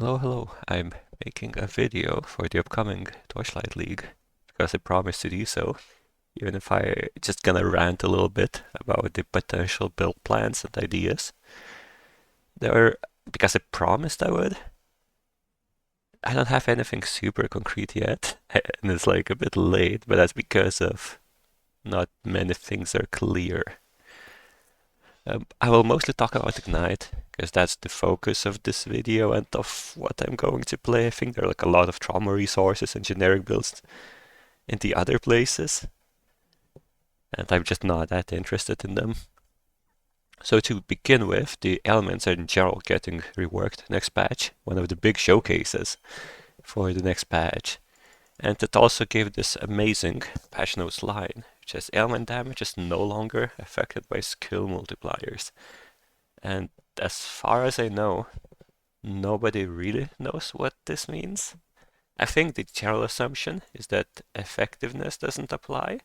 Hello. I'm making a video for the upcoming Torchlight League because I promised to do so, even if I just gonna rant a little bit about the potential build plans and ideas. There, because I promised I would. I don't have anything super concrete yet, and it's like a bit late, but that's because of not many things are clear. I will mostly talk about Ignite, because that's the focus of this video and of what I'm going to play. I think there are like a lot of trauma resources and generic builds in the other places, and I'm just not that interested in them. So to begin with, the elements are in general getting reworked next patch, one of the big showcases for the next patch. And it also gave this amazing patch notes line, which says element damage is no longer affected by skill multipliers. And as far as I know, nobody really knows what this means. I think the general assumption is that effectiveness doesn't apply,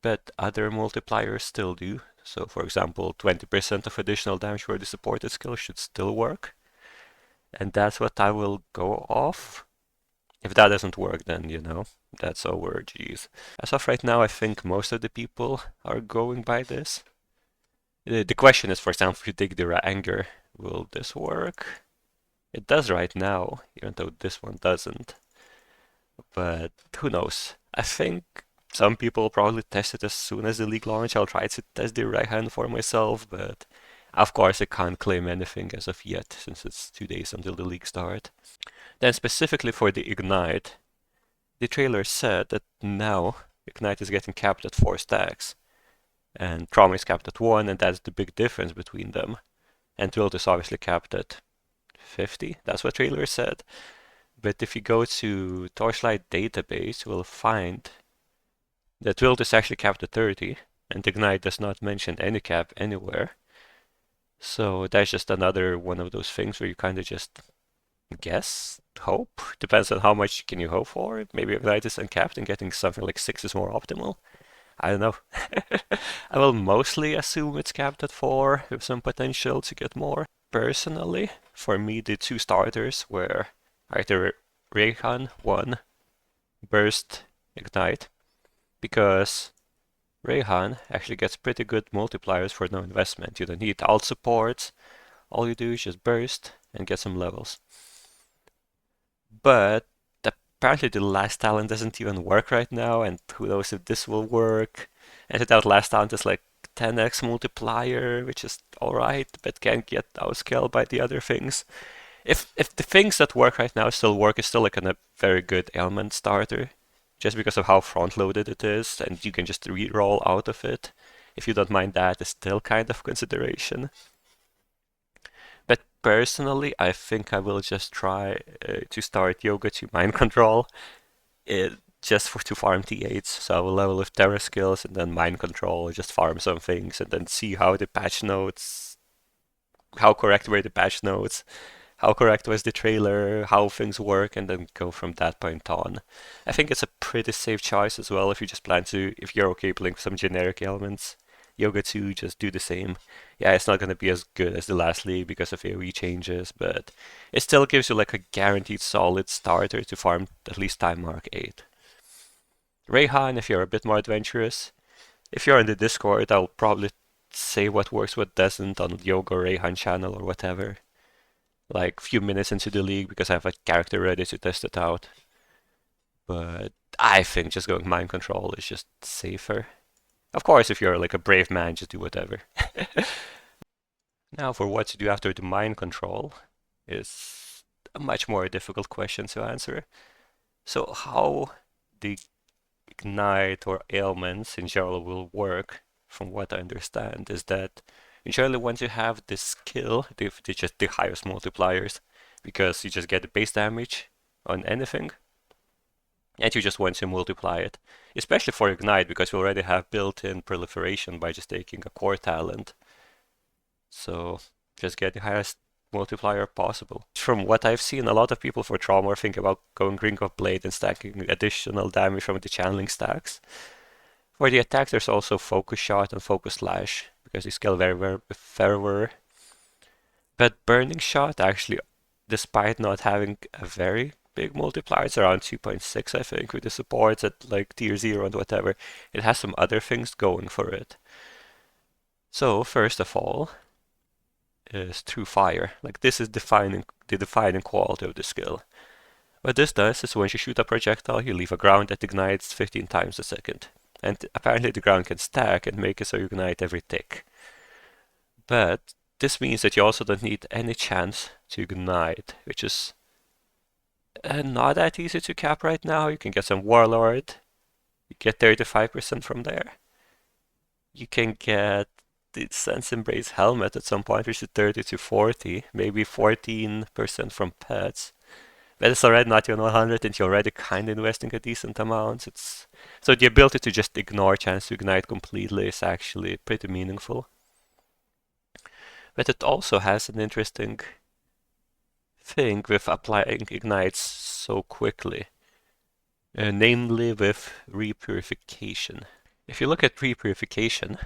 but other multipliers still do. So for example, 20% of additional damage for the supported skill should still work. And that's what I will go off. If that doesn't work, then, that's over, geez. As of right now, I think most of the people are going by this. The question is, for example, if you take the anger, will this work? It does right now, even though this one doesn't. But who knows? I think some people probably test it as soon as the league launch. I'll try to test the right hand for myself, but of course I can't claim anything as of yet, since it's 2 days until the league start. Then specifically for the Ignite, the trailer said that now Ignite is getting capped at 4 stacks, and Trauma is capped at 1, and that's the big difference between them. And Wilt is obviously capped at 50, that's what trailer said. But if you go to Torchlight database, you will find that Wilt is actually capped at 30, and Ignite does not mention any cap anywhere. So that's just another one of those things where you kind of just guess, hope. Depends on how much can you hope for. Maybe Ignite is uncapped and getting something like 6 is more optimal. I don't know. I will mostly assume it's capped at 4 with some potential to get more. Personally, for me, the two starters were either Rayhan 1, Burst, Ignite, because Rayhan actually gets pretty good multipliers for no investment. You don't need alt support, all you do is just burst and get some levels. But apparently the last talent doesn't even work right now, and who knows if this will work. And that last talent is like 10x multiplier, which is alright, but can't get outscaled by the other things. If the things that work right now still work, it's still like a very good ailment starter, just because of how front-loaded it is, and you can just re-roll out of it. If you don't mind that, it's still kind of consideration. But personally, I think I will just try to start Yoga to Mind Control, to farm T8s. So I will level with Terra skills and then Mind Control, just farm some things, and then see how the patch notes, how correct were the patch notes, how correct was the trailer, how things work, and then go from that point on. I think it's a pretty safe choice as well if you just plan to, if you're okay playing some generic elements. Yoga 2, just do the same. Yeah, it's not going to be as good as the last league because of AoE changes, but it still gives you like a guaranteed solid starter to farm at least time mark 8. Rayhan, if you're a bit more adventurous. If you're in the Discord, I'll probably say what works, what doesn't on the Yoga Rayhan channel or whatever. Like few minutes into the league because I have a character ready to test it out. But I think just going mind control is just safer. Of course, if you're like a brave man, just do whatever. Now, for what to do after the mind control is a much more difficult question to answer. So how the ignite or ailments in general will work, from what I understand, is that usually once you have this skill, they're just the highest multipliers, because you just get the base damage on anything, and you just want to multiply it. Especially for Ignite, because you already have built-in proliferation by just taking a core talent. So just get the highest multiplier possible. From what I've seen, a lot of people for Trauma think about going Ring of Blade and stacking additional damage from the channeling stacks. For the attack, there's also Focus Shot and Focus Slash, because they scale very well with Fervor. But Burning Shot actually despite not having a very big multiplier, it's around 2.6, I think, with the supports at like tier 0 and whatever. It has some other things going for it. So, first of all, is True Fire. Like, this is the defining quality of the skill. What this does is when you shoot a projectile, you leave a ground that ignites 15 times a second. And apparently the ground can stack and make it so you ignite every tick. But this means that you also don't need any chance to ignite, which is not that easy to cap right now. You can get some Warlord, you get 35% from there. You can get the Sense Embrace Helmet at some point, which is 30 to 40, maybe 14% from pets. But it's already not even 100, and you're already kind of investing a decent amount. So the ability to just ignore chance to ignite completely is actually pretty meaningful. But it also has an interesting thing with applying ignites so quickly, namely with repurification. If you look at repurification,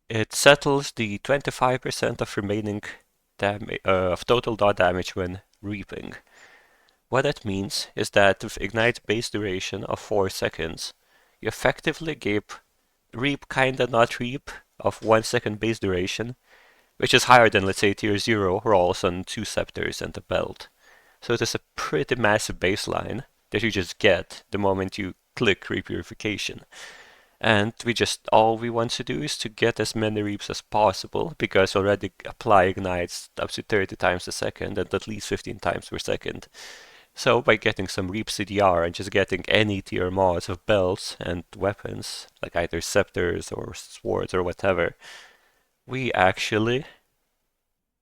it settles the 25% of remaining of total dot damage when reaping. What that means is that with ignite base duration of 4 seconds, you effectively give reap kinda not reap of 1 second base duration, which is higher than, let's say, tier 0 rolls on 2 scepters and a belt. So it is a pretty massive baseline that you just get the moment you click repurification. And all we want to do is to get as many reaps as possible, because already apply ignites up to 30 times a second and at least 15 times per second. So by getting some reap CDR and just getting any tier mods of belts and weapons, like either scepters or swords or whatever, we actually,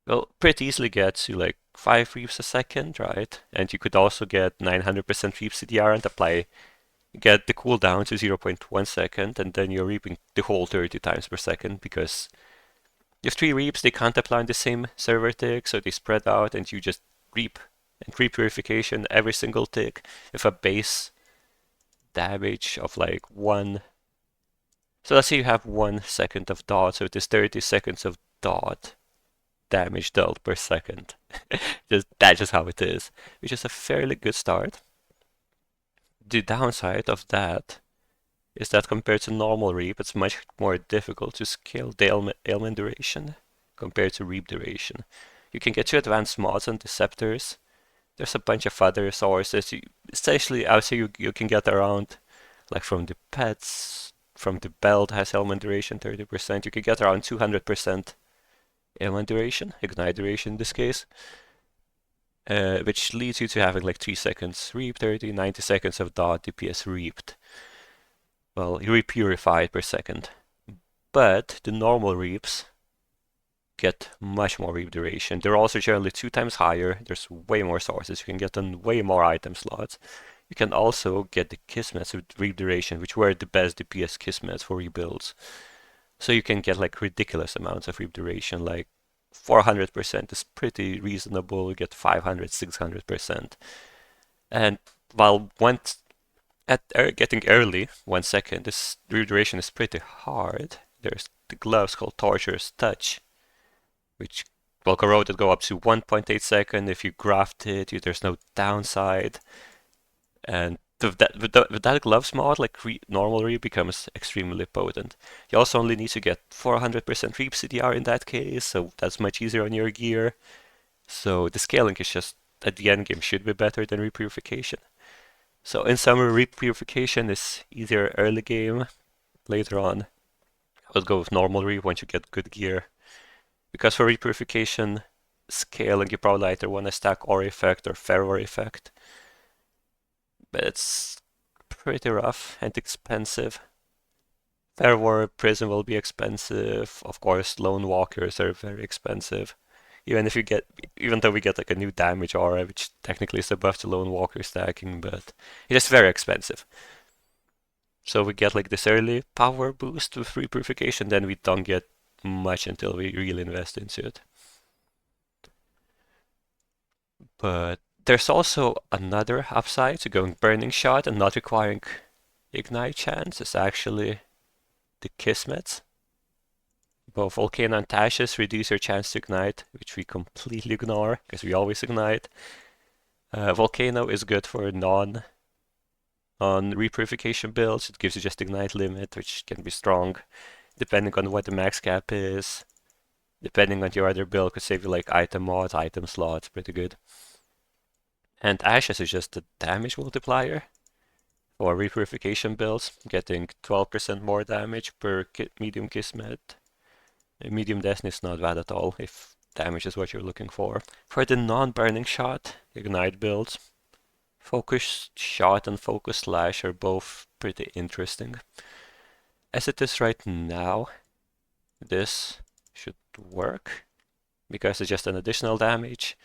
well, pretty easily get to like 5 reaps a second, right? And you could also get 900% reap CDR and get the cooldown to 0.1 second, and then you're reaping the whole 30 times per second, because you have 3 reaps, they can't apply on the same server tick, so they spread out, and you just reap and repurification every single tick with a base damage of like 1. So let's say you have 1 second of dot, so it is 30 seconds of dot damage dealt per second. That's just how it is, which is a fairly good start. The downside of that is that compared to normal reap, it's much more difficult to scale the ailment duration compared to reap duration. You can get to advanced mods on the scepters. There's a bunch of other sources. Essentially, I would say you can get around, like from the pets, from the belt has ailment duration 30%, you can get around 200% ailment duration, ignite duration in this case, which leads you to having like 3 seconds reap 30, 90 seconds of dot DPS reaped. Well, you repurified per second. But the normal reaps get much more reap duration. They're also generally 2 times higher. There's way more sources. You can get on way more item slots. You can also get the Kismets with reap duration, which were the best DPS Kismets for rebuilds. So you can get like ridiculous amounts of reap duration, like 400% is pretty reasonable. You get 500, 600%. And while getting early, 1 second, this reap duration is pretty hard. There's the gloves called Torture's Touch, which will corroded go up to 1.8 seconds. If you graft it, there's no downside. And with that gloves mod, like normal reap becomes extremely potent. You also only need to get 400% reap CDR in that case, so that's much easier on your gear. So the scaling is just, at the end game, should be better than repurification. So in summary, repurification is easier early game. Later on, I would go with normal reap once you get good gear. Because for repurification, scaling, you probably either want to stack Aura Effect or Fervor Effect. But it's pretty rough and expensive. Fervor Prison will be expensive. Of course, Lone Walkers are very expensive. Even though we get like a new damage aura, which technically is a buff to Lone Walker stacking, but it is very expensive. So we get like this early power boost with repurification, then we don't get much until we really invest into it. But there's also another upside to going Burning Shot and not requiring Ignite chance. Is actually the Kismet. both Volcano and Tashes reduce your chance to ignite, which we completely ignore because we always ignite. Volcano is good for non-repurification builds. It gives you just ignite limit, which can be strong depending on what the max cap is. Depending on your other build, could save you like item mods, item slots, pretty good. And Ashes is just a damage multiplier for repurification builds, getting 12% more damage per medium Kismet. Medium Destiny is not bad at all if damage is what you're looking for. For the non-burning shot, ignite builds, Focus Shot and Focus Slash are both pretty interesting. As it is right now, this should work because it's just an additional damage.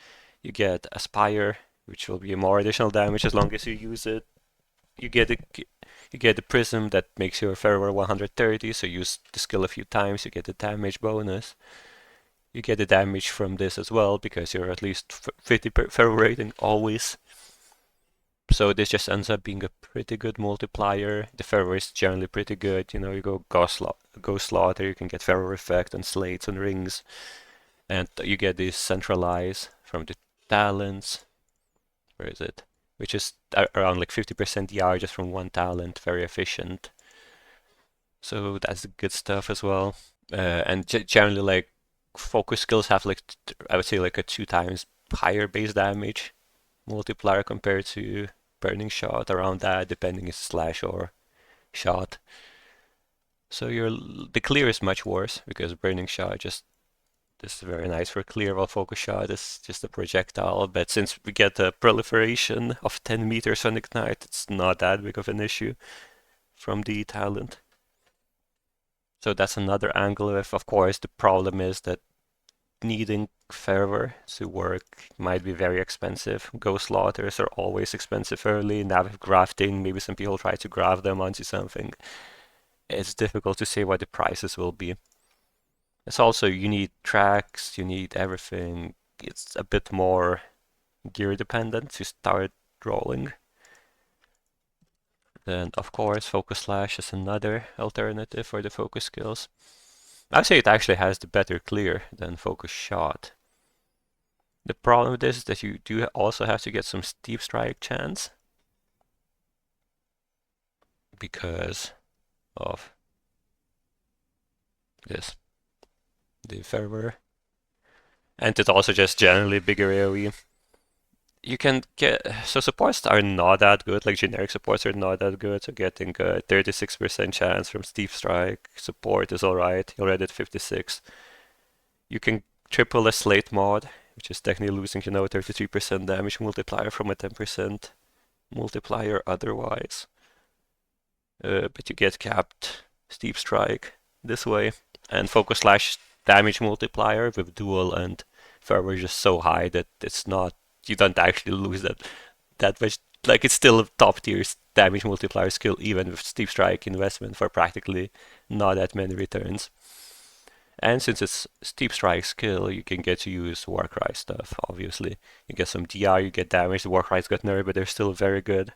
You get Aspire, which will be more additional damage as long as you use it. You get the Prism that makes your fervor 130, so use the skill a few times, you get the damage bonus. You get the damage from this as well because you're at least 50 fervor rating always. So this just ends up being a pretty good multiplier. The fervor is generally pretty good. You know, you go Ghost Slaughter, you can get fervor effect on slates and rings. And you get this Centralize from the talents. Where is it? Which is around like 50% DR just from one talent. Very efficient. So that's good stuff as well. And generally, like, focus skills have like, I would say like a 2 times higher base damage multiplier compared to Burning Shot, around that, depending if it's slash or shot. So the clear is much worse because Burning Shot this is very nice for clear, while Focus Shot is just a projectile. But since we get a proliferation of 10 meters on Ignite, it's not that big of an issue from the talent. So that's another angle of course, the problem is that needing fervor to work might be very expensive. Ghost Slaughters are always expensive early. Now with grafting, maybe some people try to graft them onto something. It's difficult to say what the prices will be. It's also, you need tracks, you need everything. It's a bit more gear dependent to start rolling. Then of course Focus Slash is another alternative for the focus skills. I'd say it actually has the better clear than Focus Shot. The problem with this is that you do also have to get some Steep Strike chance because of this, the fervor. And it's also just generally bigger AoE. You can get, so supports are not that good, like generic supports are not that good, so getting a 36% chance from Steep Strike support is alright, you're already at 56. You can triple a Slate mod, which is technically losing, 33% damage multiplier from a 10% multiplier otherwise. But you get capped Steep Strike this way, and Focus Slash damage multiplier with dual and fervor is just so high that it's not, you don't actually lose that much. Like, it's still a top tier damage multiplier skill even with Steep Strike investment for practically not that many returns. And since it's Steep Strike skill, you can get to use Warcry stuff, obviously. You get some DR, you get damage, the Warcry's got nerfed, but they're still very good.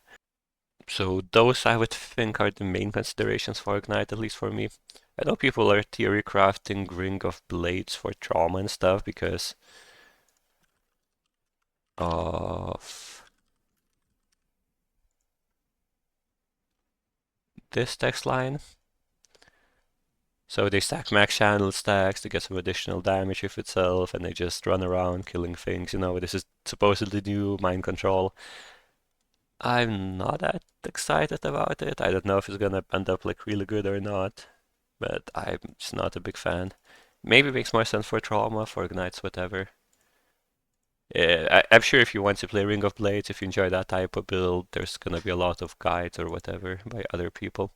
So those, I would think, are the main considerations for Ignite, at least for me. I know people are theory crafting Ring of Blades for trauma and stuff because of this text line. So they stack max channel stacks to get some additional damage with itself, and they just run around killing things. This is supposedly new mind control. I'm not that excited about it. I don't know if it's gonna end up like really good or not, but I'm just not a big fan. Maybe it makes more sense for trauma, for ignites, whatever. I'm sure if you want to play Ring of Blades, if you enjoy that type of build, there's gonna be a lot of guides or whatever by other people.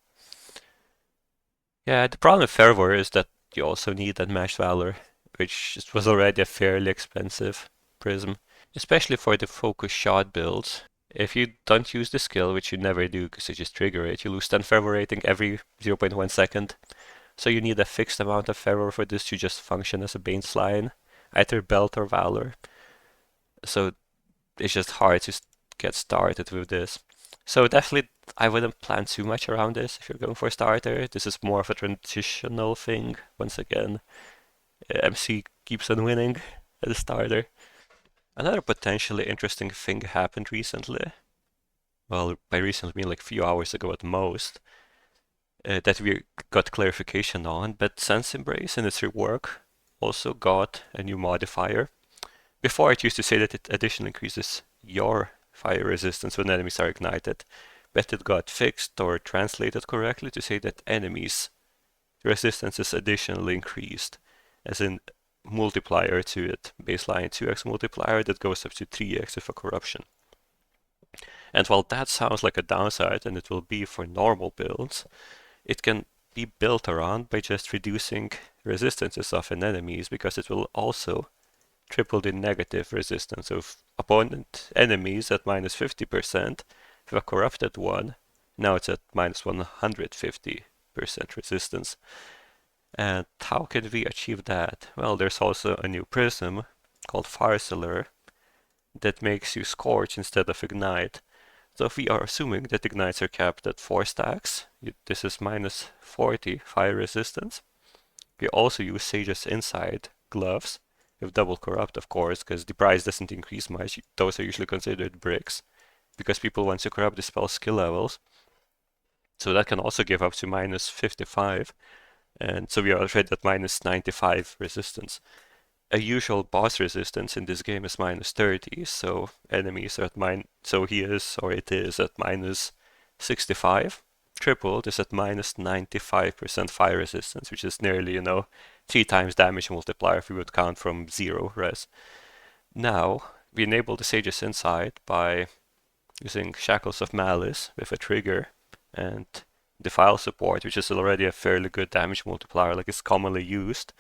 Yeah, the problem with Fervor is that you also need that Matched Valor, which was already a fairly expensive prism, especially for the Focus Shot builds. If you don't use the skill, which you never do because you just trigger it, you lose 10 fervor rating every 0.1 second. So you need a fixed amount of fervor for this to just function as a baseline, either belt or valor. So it's just hard to get started with this. So definitely, I wouldn't plan too much around this if you're going for a starter. This is more of a transitional thing. Once again, MC keeps on winning as a starter. Another potentially interesting thing happened recently. Well, by recently, I mean like a few hours ago at most, that we got clarification on, but Sense Embrace in its rework also got a new modifier. Before it used to say that it additionally increases your fire resistance when enemies are ignited, but it got fixed or translated correctly to say that enemies' resistance is additionally increased, as in multiplier to it, baseline 2x multiplier that goes up to 3x with a corruption. And while that sounds like a downside, and it will be for normal builds, it can be built around by just reducing resistances of an enemies, because it will also triple the negative resistance of opponent enemies at minus 50%. If a corrupted one, now it's at minus 150% resistance. And how can we achieve that? Well, there's also a new prism called Farseler that makes you scorch instead of ignite. So if we are assuming that ignites are capped at 4 stacks, this is minus 40 fire resistance. We also use Sage's Inside gloves with double corrupt, of course, because the price doesn't increase much. Those are usually considered bricks because people want to corrupt the spell skill levels. So that can also give up to minus 55. And so we are already at minus 95 resistance. A usual boss resistance in this game is minus 30, so enemies are at so he is, or it is, at minus 65. Tripled is at minus 95% fire resistance, which is nearly, 3 times damage multiplier if we would count from 0 res. Now, we enable the Sage's Insight by using Shackles of Malice with a trigger and Defile support, which is already a fairly good damage multiplier, like it's commonly used,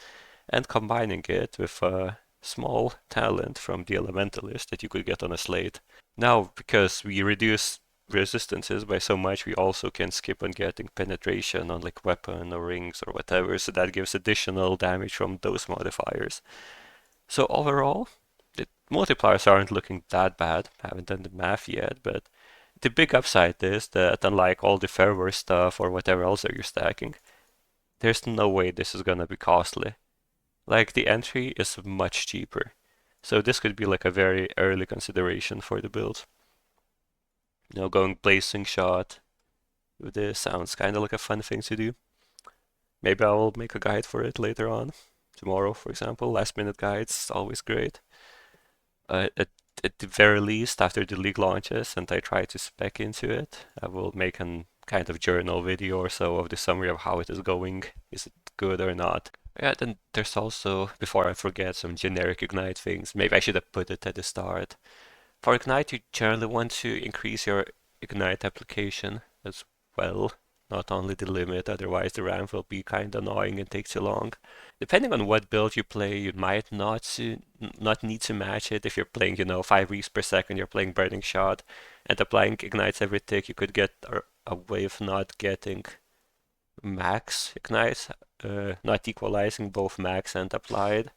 and combining it with a small talent from the Elementalist that you could get on a slate. Now, because we reduce resistances by so much, we also can skip on getting penetration on like weapon or rings or whatever, so that gives additional damage from those modifiers. So overall, the multipliers aren't looking that bad. I haven't done the math yet, but the big upside is that unlike all the fervor stuff or whatever else that you're stacking, there's no way this is gonna be costly. Like the entry is much cheaper. So this could be like a very early consideration for the build. Going blazing shot with this sounds kind of like a fun thing to do. Maybe I will make a guide for it later on. Tomorrow, for example. Last minute guides, always great. At the very least, after the league launches and I try to spec into it, I will make a kind of journal video or so of the summary of how it is going. Is it good or not? Yeah, then there's also, before I forget, some generic Ignite things. Maybe I should have put it at the start. For Ignite, you generally want to increase your Ignite application as well, not only the limit, otherwise the ramp will be kind of annoying and take too long. Depending on what build you play, you might not need to match it. If you're playing, 5 reefs per second, you're playing Burning Shot, and applying Ignites every tick, you could get a way of not getting max Ignites, not equalizing both max and applied.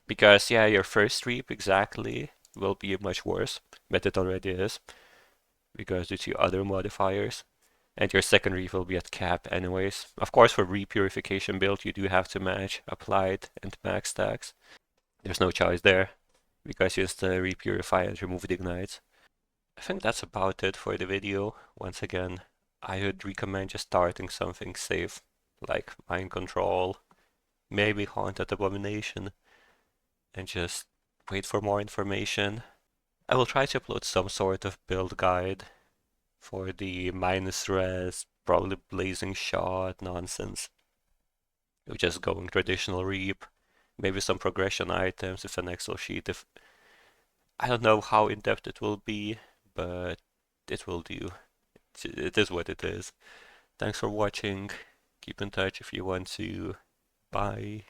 Because, yeah, your first reap exactly will be much worse, but it already is, because due to other modifiers. And your second reef will be at cap anyways. Of course, for repurification build, you do have to match applied and max stacks. There's no choice there, because you just repurify and remove the ignites. I think that's about it for the video. Once again, I would recommend just starting something safe, like Mind Control, maybe Haunted Abomination, and just wait for more information. I will try to upload some sort of build guide for the minus res, probably blazing shot nonsense. We're just going traditional reap, maybe some progression items with an Excel sheet. If I don't know how in depth it will be, but it will do. It is what it is. Thanks for watching. Keep in touch if you want to. Bye.